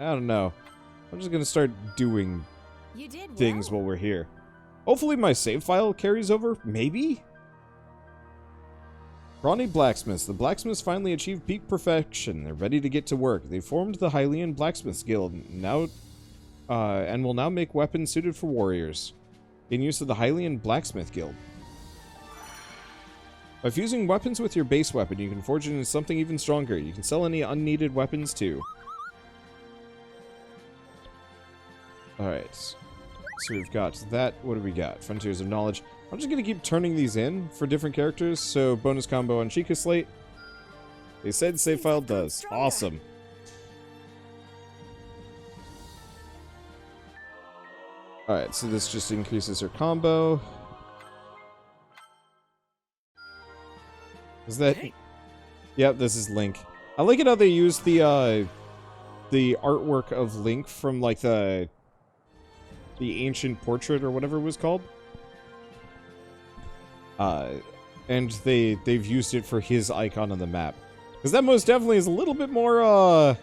I don't know. I'm just gonna start doing things while we're here. Hopefully my save file carries over. Maybe? Brawny Blacksmiths. The blacksmiths finally achieved peak perfection. They're ready to get to work. They formed the Hylian Blacksmiths Guild now, and will now make weapons suited for warriors. In use of the Hylian Blacksmith Guild. By fusing weapons with your base weapon, you can forge it into something even stronger. You can sell any unneeded weapons too. Alright. So we've got that. What do we got? Frontiers of Knowledge. I'm just going to keep turning these in for different characters. So bonus combo on Chica Slate. They said save file does. Awesome. Alright, so this just increases her combo. Is that... Yep, this is Link. I like it how they use the artwork of Link from, like, the ancient portrait or whatever it was called. And they've used it for his icon on the map. Because that most definitely is a little bit more, well,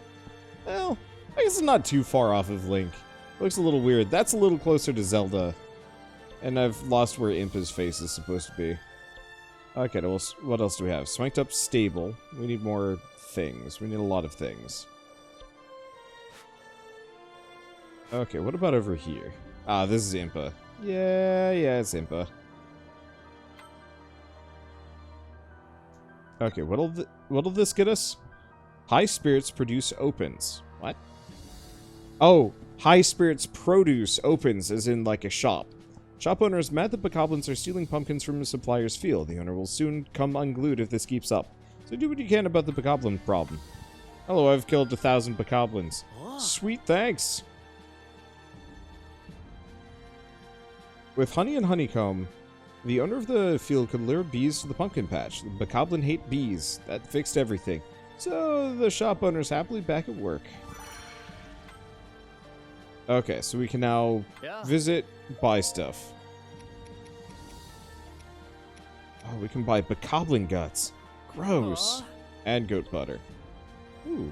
I guess it's not too far off of Link. Looks a little weird. That's a little closer to Zelda. And I've lost where Impa's face is supposed to be. Okay, well, what else do we have? Swanked up stable. We need more things. We need a lot of things. Okay, what about over here? Ah, this is Impa. Yeah, it's Impa. Okay, what'll this get us? High spirits produce opens. What? Oh, high spirits produce opens, as in like a shop. Shop owner is mad that bokoblins are stealing pumpkins from his supplier's field. The owner will soon come unglued if this keeps up. So do what you can about the bokoblin problem. Hello, I've killed 1,000 bokoblins. Sweet thanks! With honey and honeycomb, the owner of the field could lure bees to the pumpkin patch. The bokoblin hate bees. That fixed everything. So the shop owner's happily back at work. Okay, so we can now visit, buy stuff. Oh, we can buy bokoblin guts. Gross. And goat butter. Ooh.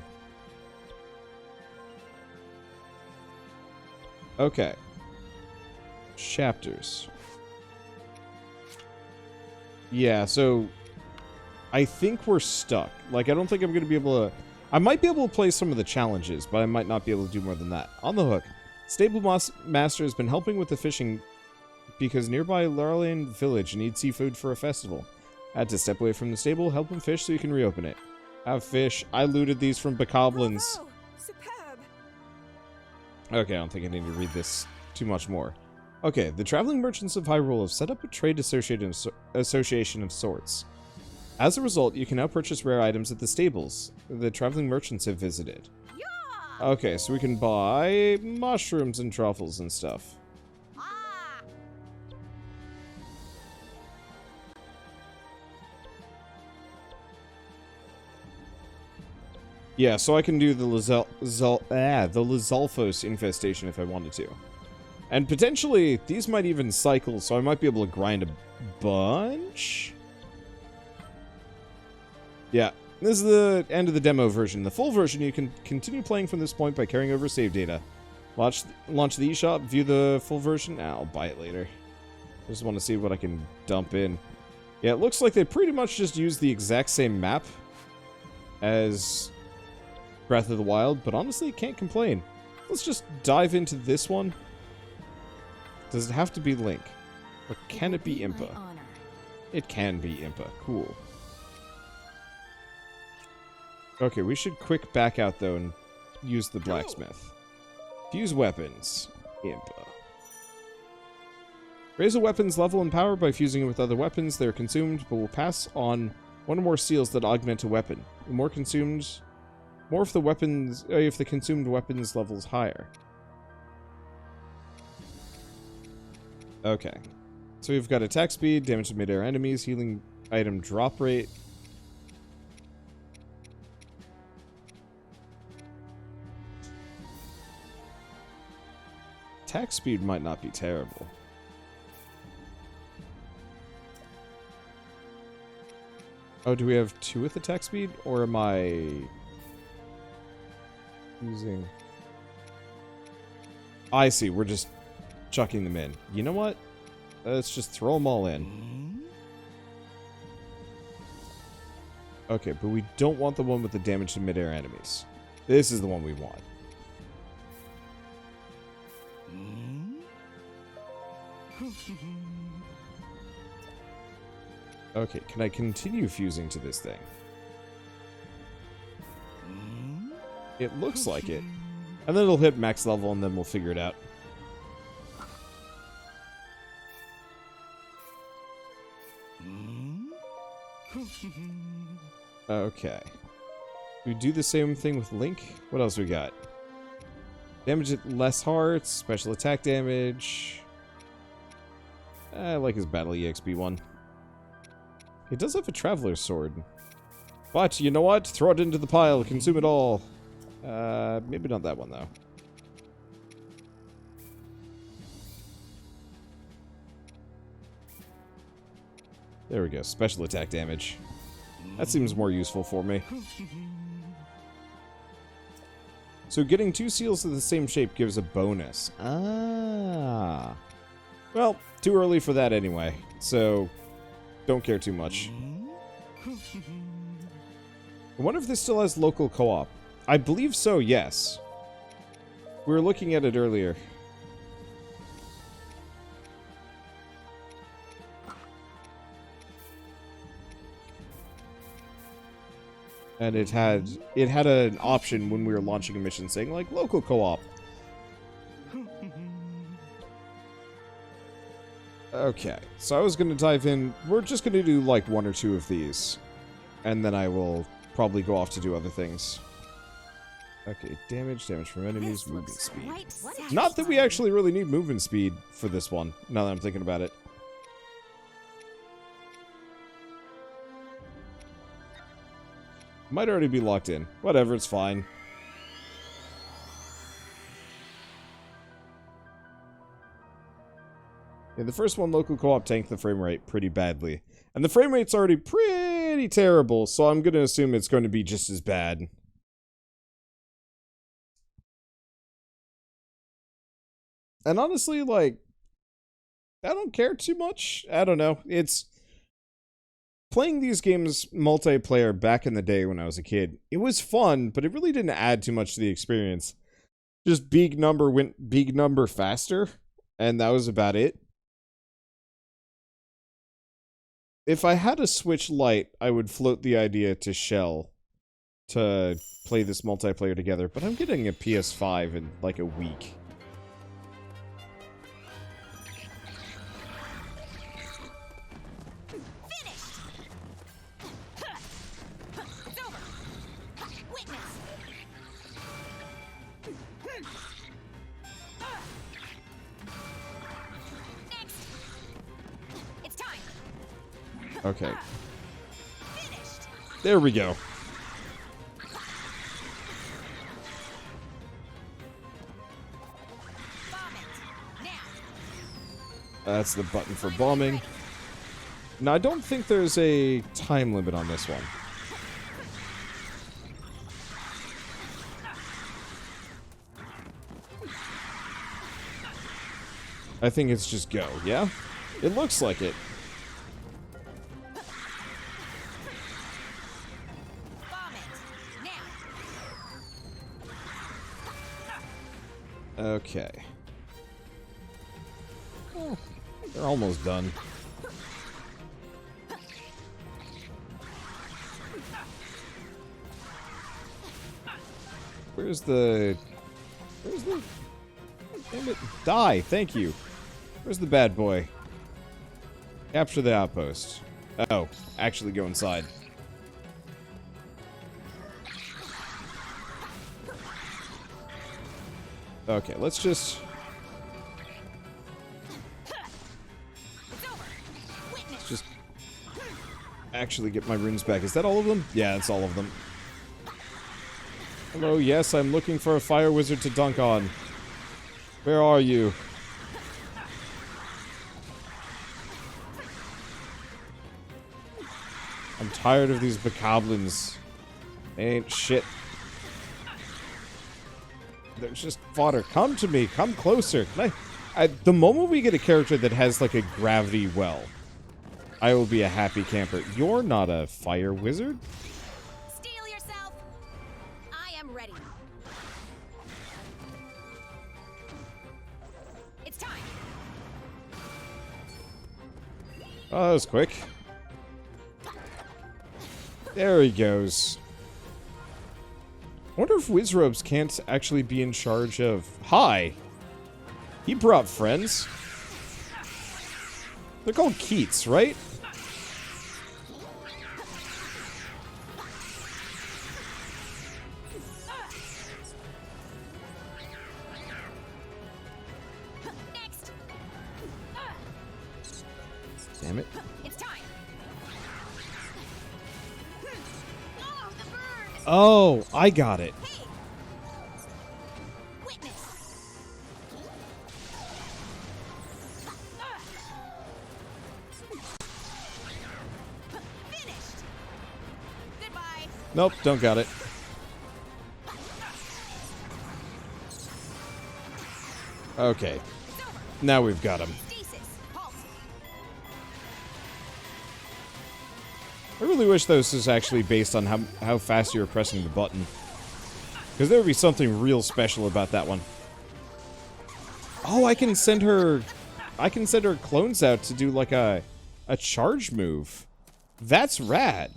Okay. Chapters. Yeah, so I think we're stuck. Like, I don't think I'm going to be able to... I might be able to play some of the challenges, but I might not be able to do more than that. On the hook. Stable Master has been helping with the fishing because nearby Larlian village needs seafood for a festival. I had to step away from the stable, help him fish so he can reopen it. Have fish. I looted these from bokoblins. Superb. Okay, I don't think I need to read this too much more. Okay, the traveling merchants of Hyrule have set up a trade association of sorts. As a result, you can now purchase rare items at the stables the traveling merchants have visited. Okay, so we can buy mushrooms and truffles and stuff. Yeah, so I can do the Lizalfos infestation if I wanted to. And potentially, these might even cycle, so I might be able to grind a bunch? Yeah, this is the end of the demo version. The full version, you can continue playing from this point by carrying over save data. Launch the eShop, view the full version. I'll buy it later. I just want to see what I can dump in. Yeah, it looks like they pretty much just use the exact same map as Breath of the Wild, but honestly, can't complain. Let's just dive into this one. Does it have to be Link? Or can it be Impa? It can be Impa. Cool. Okay, we should quick back out, though, and use the blacksmith. Fuse weapons. Impa. Raise a weapon's level and power by fusing it with other weapons. They're consumed, but will pass on one or more seals that augment a weapon. The more consumed... More if the consumed weapon's level is higher. Okay. So we've got attack speed, damage to mid-air enemies, healing item drop rate. Attack speed might not be terrible. Oh, do we have 2 with attack speed? Or am I using... I see. We're just chucking them in. You know what? Let's just throw them all in. Okay, but we don't want the one with the damage to mid-air enemies. This is the one we want. Okay, can I continue fusing to this thing? It looks like it. And then it'll hit max level and then we'll figure it out. Okay. We do the same thing with Link. What else we got? Damage at less hearts, special attack damage. I like his battle EXP one. He does have a traveler's sword. But you know what? Throw it into the pile, consume it all. Maybe not that one though. There we go, special attack damage. That seems more useful for me. So getting 2 seals of the same shape gives a bonus. Ah. Well, too early for that anyway, so don't care too much. I wonder if this still has local co-op. I believe so, yes. We were looking at it earlier. And it had an option when we were launching a mission saying, like, local co-op. Okay, so I was going to dive in. We're just going to do, like, 1 or 2 of these. And then I will probably go off to do other things. Okay, damage from enemies, movement speed. Not that we actually really need movement speed for this one, now that I'm thinking about it. Might already be locked in. Whatever, it's fine. Yeah, the first one, local co-op, tanked the frame rate pretty badly. And the frame rate's already pretty terrible, so I'm going to assume it's going to be just as bad. And honestly, like, I don't care too much. I don't know. It's... Playing these games multiplayer back in the day when I was a kid, it was fun, but it really didn't add too much to the experience. Just big number went big number faster, and that was about it. If I had a Switch Lite, I would float the idea to Shell to play this multiplayer together, but I'm getting a PS5 in like a week. Okay. There we go. That's the button for bombing. Now, I don't think there's a time limit on this one. I think it's just go, yeah? It looks like it. Okay. Oh, they're almost done. Where's the... Damn it. Die! Thank you. Where's the bad boy? Capture the outpost. Oh, actually go inside. Okay, let's just actually get my runes back. Is that all of them? Yeah, that's all of them. Hello, yes, I'm looking for a fire wizard to dunk on. Where are you? I'm tired of these bokoblins. They ain't shit. There's just fodder. Come to me. Come closer. The moment we get a character that has, like, a gravity well, I will be a happy camper. You're not a fire wizard? Steel yourself. I am ready. It's time. Oh, that was quick. There he goes. I wonder if Wizrobes can't actually be in charge of... Hi! He brought friends. They're called Keats, right? Next. Damn it. It's time. Oh, the burn. Oh, I got it. Hey. Witness. Finished. Goodbye. Nope, don't got it. Okay, It's over. now we've got him. Stasis. Halt. I really wish this was actually based on how fast you were pressing the button. Because there would be something real special about that one. Oh, I can send her clones out to do like a charge move. That's rad.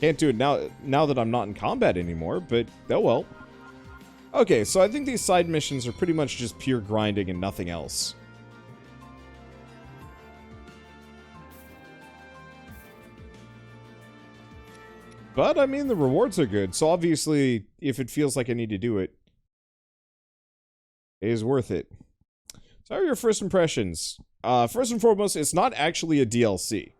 Can't do it now that I'm not in combat anymore, but oh well. Okay, so I think these side missions are pretty much just pure grinding and nothing else. But, I mean, the rewards are good, so obviously, if it feels like I need to do it, it is worth it. So, how are your first impressions? First and foremost, it's not actually a DLC.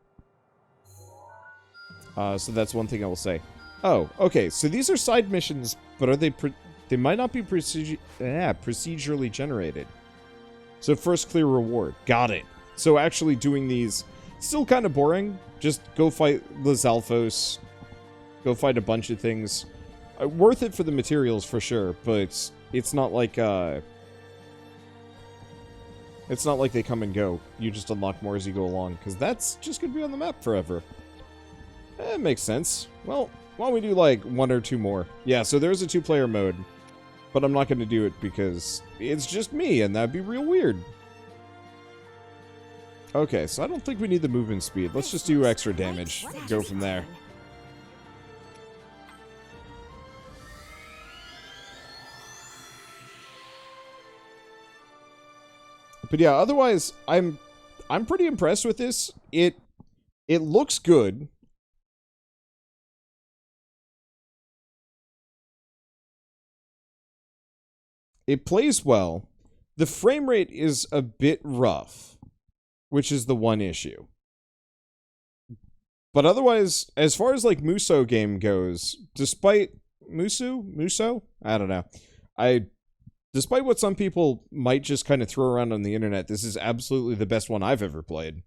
So that's one thing I will say. Oh, okay, so these are side missions, but are they they might not be procedurally generated. So first clear reward. Got it. So actually doing these, still kind of boring. Just go fight Lizalfos. Go fight a bunch of things. Worth it for the materials for sure, but it's not like they come and go. You just unlock more as you go along, because that's just gonna be on the map forever. That makes sense. Well, why don't we do like one or two more? Yeah, so there's a 2-player mode, but I'm not gonna do it because it's just me, and that'd be real weird. Okay, so I don't think we need the movement speed. Let's just do extra damage. Go from there. But yeah, otherwise, I'm pretty impressed with this. It looks good. It plays well. The frame rate is a bit rough, which is the one issue. But otherwise, as far as like Muso game goes, despite Muso? I don't know. Despite what some people might just kind of throw around on the internet, this is absolutely the best one I've ever played.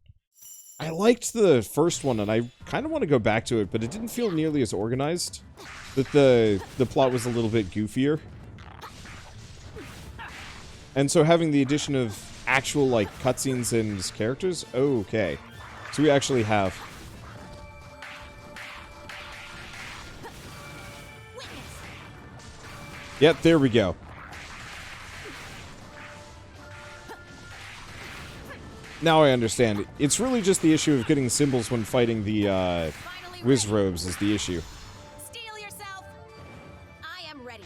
I liked the first one, and I kind of want to go back to it, but it didn't feel nearly as organized. That the plot was a little bit goofier. And so having the addition of actual, like, cutscenes and characters? Okay. So we actually have... Yep, there we go. Now I understand. It's really just the issue of getting symbols when fighting the, Wizrobes is the issue. Steel yourself. I am ready.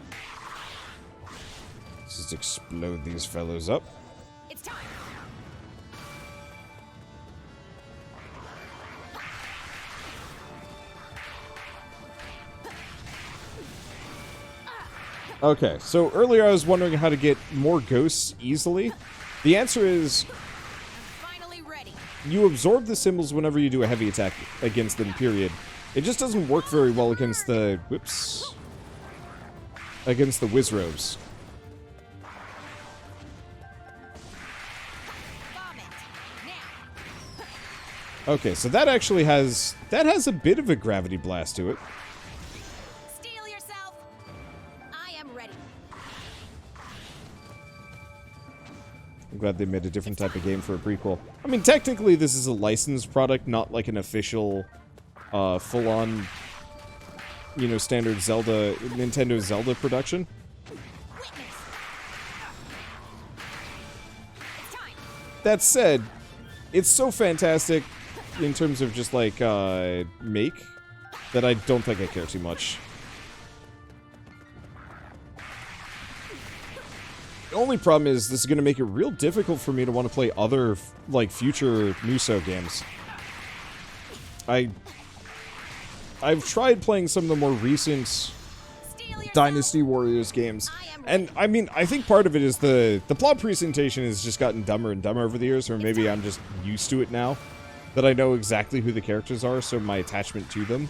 Let's just explode these fellows up. It's time. Okay, so earlier I was wondering how to get more ghosts easily. The answer is... Finally ready. you absorb the symbols whenever you do a heavy attack against them, period. It just doesn't work very well against the... whoops. Against the Wizrobes. Bomb it. Now. Okay, so that actually has... that has a bit of a gravity blast to it. I'm glad they made a different type of game for a prequel. I mean, technically, this is a licensed product, not like an official, full-on, you know, standard Zelda, Nintendo Zelda production. That said, it's so fantastic in terms of just, like, make, that I don't think I care too much. The only problem is this is going to make it real difficult for me to want to play other, like, future Musou games. I've tried playing some of the more recent Dynasty Warriors games, and I mean, I think part of it is the plot presentation has just gotten dumber and dumber over the years, or maybe I'm just used to it now, that I know exactly who the characters are, so my attachment to them.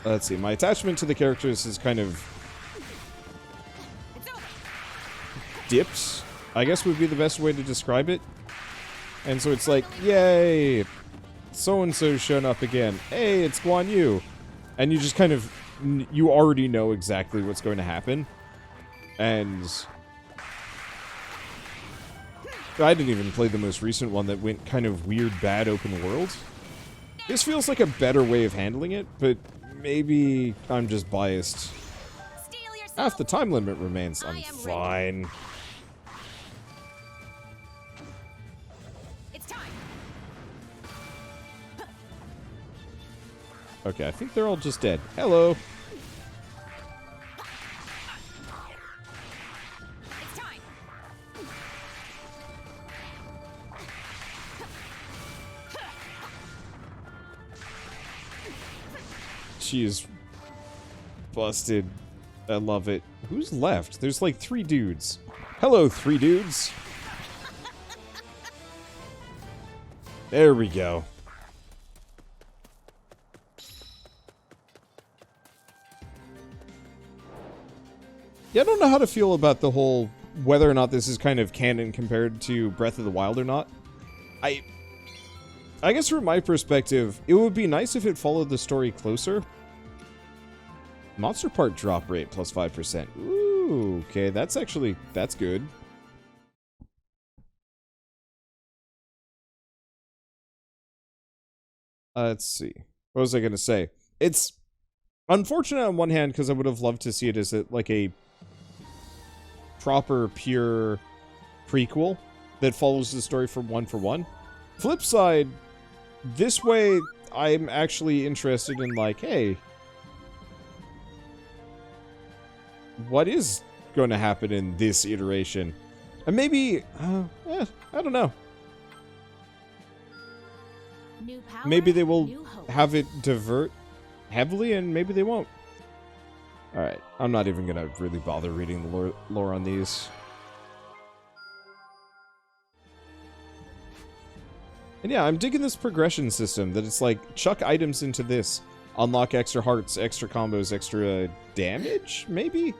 Let's see, my attachment to the characters is kind of dipped, I guess would be the best way to describe it. And so it's like, yay, so-and-so's shown up again. Hey, it's Guan Yu. And you just kind of, you already know exactly what's going to happen. And I didn't even play the most recent one that went kind of weird, bad open world. This feels like a better way of handling it, but maybe I'm just biased. Half the time limit remains. I'm fine. Okay, I think they're all just dead. Hello. She is busted. I love it. Who's left? There's like 3 dudes. Hello, 3 dudes. There we go. Yeah, I don't know how to feel about the whole whether or not this is kind of canon compared to Breath of the Wild or not. I guess from my perspective, it would be nice if it followed the story closer. Monster part drop rate plus 5%. Ooh, okay, that's good. Let's see. What was I going to say? It's unfortunate on one hand because I would have loved to see it as like a proper, pure prequel that follows the story from one for one. Flip side, this way I'm actually interested in like, hey, what is going to happen in this iteration? And maybe, I don't know. New power, maybe they will new hope. have it divert heavily, and maybe they won't. Alright, I'm not even gonna really bother reading the lore on these. And yeah, I'm digging this progression system, that it's like, chuck items into this, unlock extra hearts, extra combos, extra damage, maybe?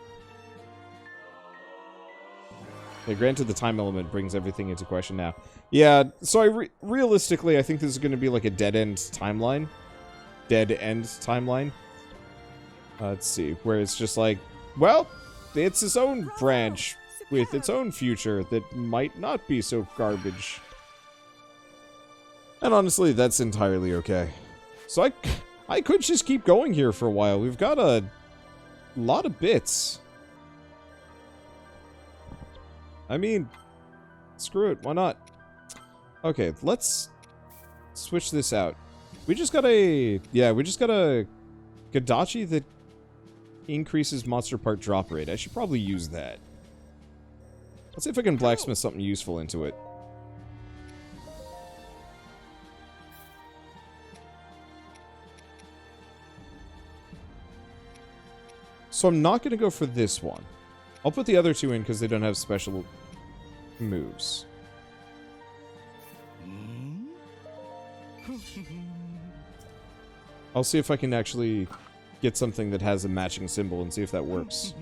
Yeah, granted the time element brings everything into question now. Yeah, so realistically, I think this is going to be like a dead-end timeline. Dead-end timeline. Let's see, where it's just like, well, it's its own branch with its own future that might not be so garbage. And honestly, that's entirely okay. So I could just keep going here for a while. We've got a lot of bits. I mean, screw it, why not? Okay, let's switch this out. We just got a Gadachi that increases monster part drop rate. I should probably use that. Let's see if I can blacksmith something useful into it. So I'm not going to go for this one. I'll put the other 2 in because they don't have special moves. I'll see if I can actually get something that has a matching symbol and see if that works.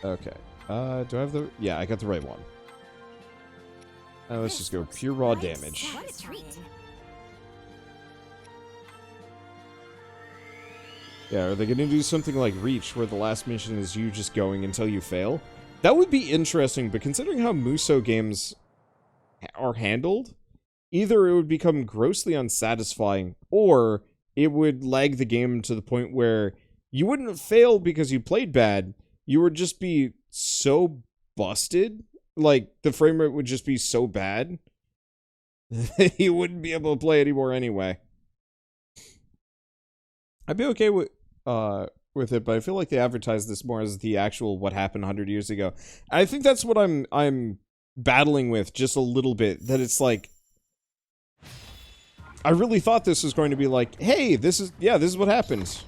Okay. Do I have the... Yeah, I got the right one. Let's just go pure raw damage. What a treat. Yeah, are they going to do something like Reach, where the last mission is you just going until you fail? That would be interesting, but considering how Musou games are handled, either it would become grossly unsatisfying, or it would lag the game to the point where you wouldn't fail because you played bad, you would just be so busted, like, the frame rate would just be so bad, that you wouldn't be able to play anymore anyway. I'd be okay with it, but I feel like they advertise this more as the actual what happened 100 years ago. I think that's what I'm battling with just a little bit, that it's like, I really thought this was going to be like, hey, this is what happened.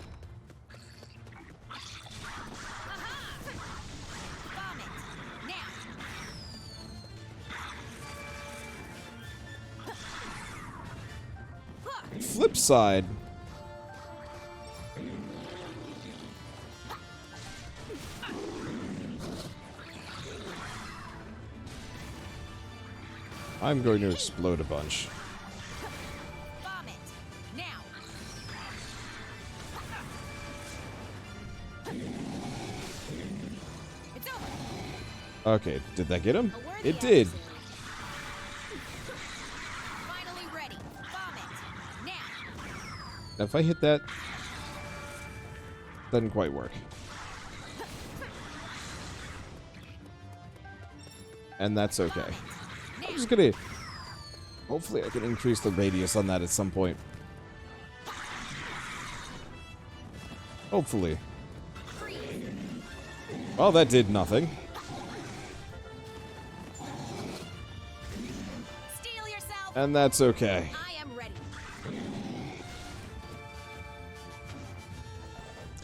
Flip side. I'm going to explode a bunch. Vomit. Now. It's over. Okay, did that get him? A worthy It did. adversary. Finally ready. Vomit. Now. If I hit that, doesn't quite work. And that's okay. I'm just gonna... Hopefully I can increase the radius on that at some point. Hopefully. Well, that did nothing. Steel yourself. And that's okay. I am ready.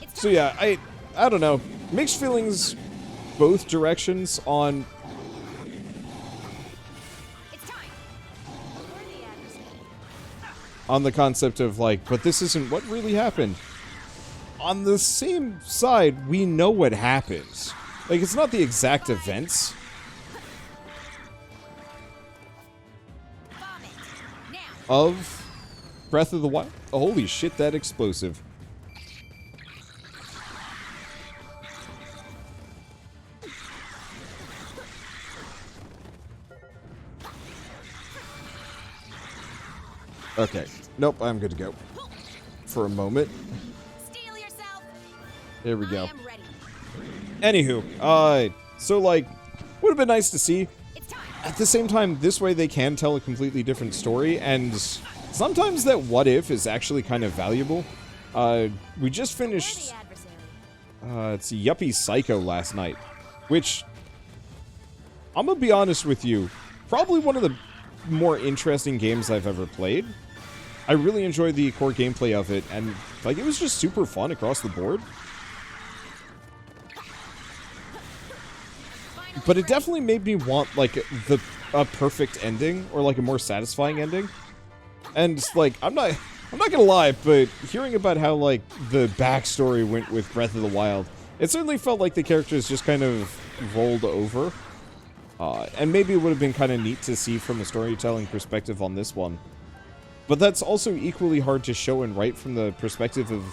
It's So yeah, I don't know. Mixed feelings both directions on... It's time. A worthy adversary. on the concept of like, but this isn't what really happened. On the same side, we know what happens. Like, it's not the exact events. Vomit. Now. Of Breath of the Wild. Holy shit, that explosive. Okay. Nope, I'm good to go. For a moment. Steel yourself. There we go. I am ready. Anywho, so like, would have been nice to see. It's time. At the same time, this way they can tell a completely different story, and sometimes that what if is actually kind of valuable. We just Worthy finished, adversary. it's Yuppie Psycho last night, which, I'm gonna be honest with you, probably one of the more interesting games I've ever played. I really enjoyed the core gameplay of it, and like, it was just super fun across the board. Finally But it ready. definitely made me want, like, a perfect ending, or, like, a more satisfying ending. And, like, I'm not gonna lie, but hearing about how, like, the backstory went with Breath of the Wild, it certainly felt like the characters just kind of rolled over. And maybe it would have been kind of neat to see from a storytelling perspective on this one. But that's also equally hard to show and write from the perspective of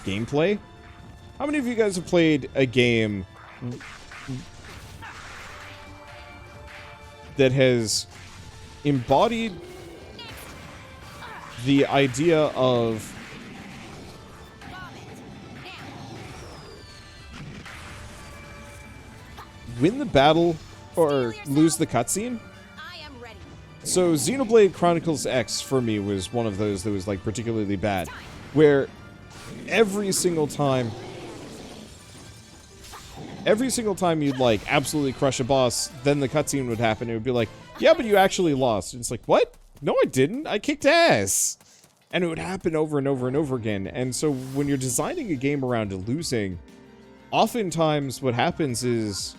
gameplay. How many of you guys have played a game that has embodied the idea of Vomit. Now. win the battle or lose the cutscene? I am ready. So Xenoblade Chronicles X for me was one of those that was like particularly bad, where every single time you'd like absolutely crush a boss, then the cutscene would happen. It would be like, yeah, but you actually lost. And it's like, what? No, I didn't. I kicked ass. And it would happen over and over and over again. And so when you're designing a game around losing, oftentimes what happens is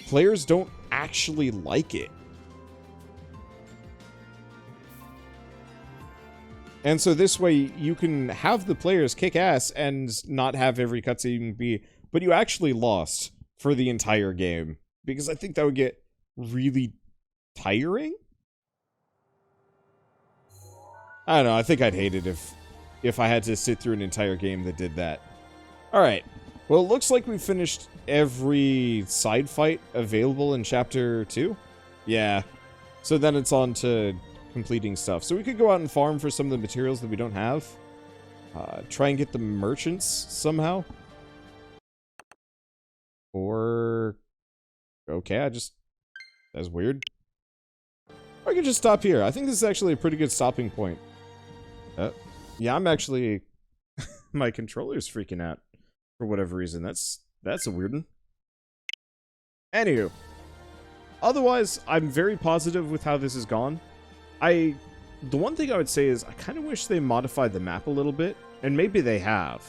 players don't actually like it. And so this way you can have the players kick ass and not have every cutscene be, but you actually lost for the entire game. Because I think that would get really tiring? I don't know, I think I'd hate it if I had to sit through an entire game that did that. Alright, well it looks like we finished every side fight available in Chapter 2. Yeah, so then it's on to completing stuff. So we could go out and farm for some of the materials that we don't have. Try and get the merchants somehow. Or... okay, that's weird. Or I could just stop here. I think this is actually a pretty good stopping point. Yeah, I'm actually... my controller's freaking out. For whatever reason. That's a weird one. Anywho. Otherwise, I'm very positive with how this has gone. The one thing I would say is I kind of wish they modified the map a little bit. And maybe they have.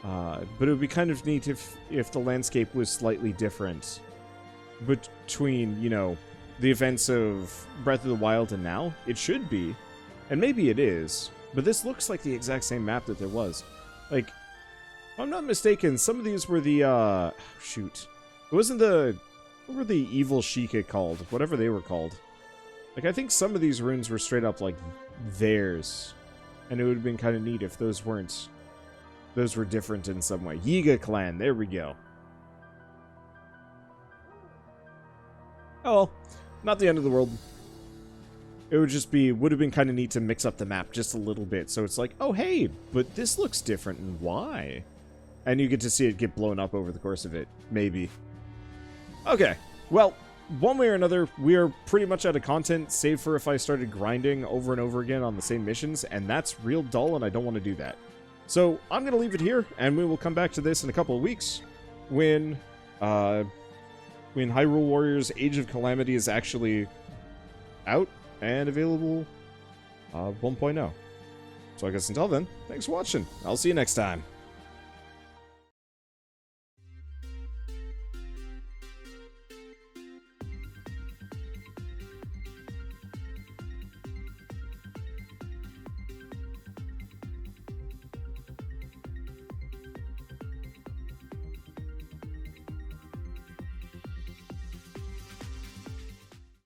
But it would be kind of neat if the landscape was slightly different between, you know, the events of Breath of the Wild and now. It should be. And maybe it is. But this looks like the exact same map that there was. Like, if I'm not mistaken, some of these were the, shoot. It wasn't the... what were the evil Sheikah called? Whatever they were called. Like, I think some of these runes were straight up, like, theirs. And it would have been kind of neat if those weren't... those were different in some way. Yiga clan, there we go. Oh well, not the end of the world. It would just be, would have been kind of neat to mix up the map just a little bit. So it's like, oh hey, but this looks different, and why? And you get to see it get blown up over the course of it, maybe. Okay, well, one way or another, we are pretty much out of content, save for if I started grinding over and over again on the same missions, and that's real dull, and I don't want to do that. So, I'm going to leave it here, and we will come back to this in a couple of weeks, when Hyrule Warriors Age of Calamity is actually out and available 1.0. So I guess until then, thanks for watching. I'll see you next time.